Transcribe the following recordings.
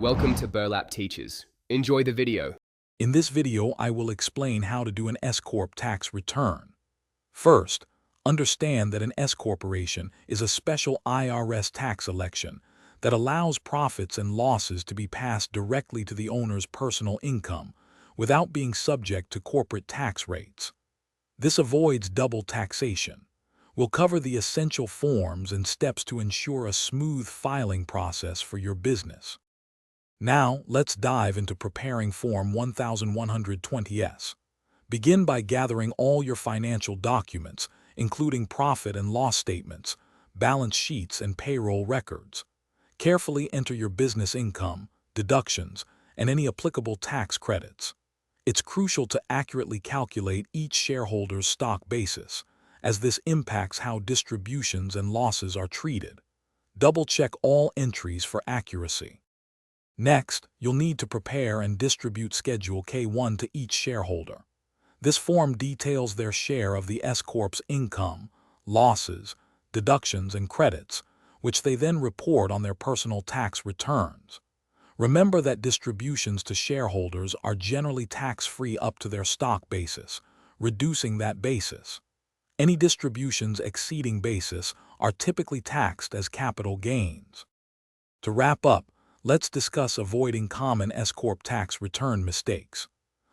Welcome to Burlap Teachers. Enjoy the video. In this video, I will explain how to do an S-Corp tax return. First, understand that an S-Corporation is a special IRS tax election that allows profits and losses to be passed directly to the owner's personal income without being subject to corporate tax rates. This avoids double taxation. We'll cover the essential forms and steps to ensure a smooth filing process for your business. Now, let's dive into preparing Form 1120S. Begin by gathering all your financial documents, including profit and loss statements, balance sheets, and payroll records. Carefully enter your business income, deductions, and any applicable tax credits. It's crucial to accurately calculate each shareholder's stock basis, as this impacts how distributions and losses are treated. Double-check all entries for accuracy. Next, you'll need to prepare and distribute Schedule K-1 to each shareholder. This form details their share of the S-Corp's income, losses, deductions, and credits, which they then report on their personal tax returns. Remember that distributions to shareholders are generally tax-free up to their stock basis, reducing that basis. Any distributions exceeding basis are typically taxed as capital gains. To wrap up, let's discuss avoiding common S-Corp tax return mistakes.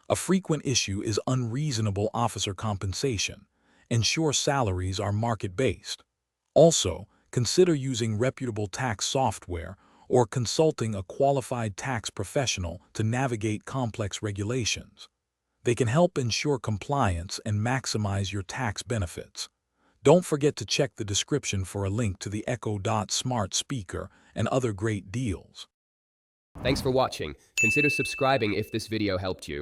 A frequent issue is unreasonable officer compensation. Ensure salaries are market-based. Also, consider using reputable tax software or consulting a qualified tax professional to navigate complex regulations. They can help ensure compliance and maximize your tax benefits. Don't forget to check the description for a link to the Echo Dot smart speaker and other great deals. Thanks for watching. Consider subscribing if this video helped you.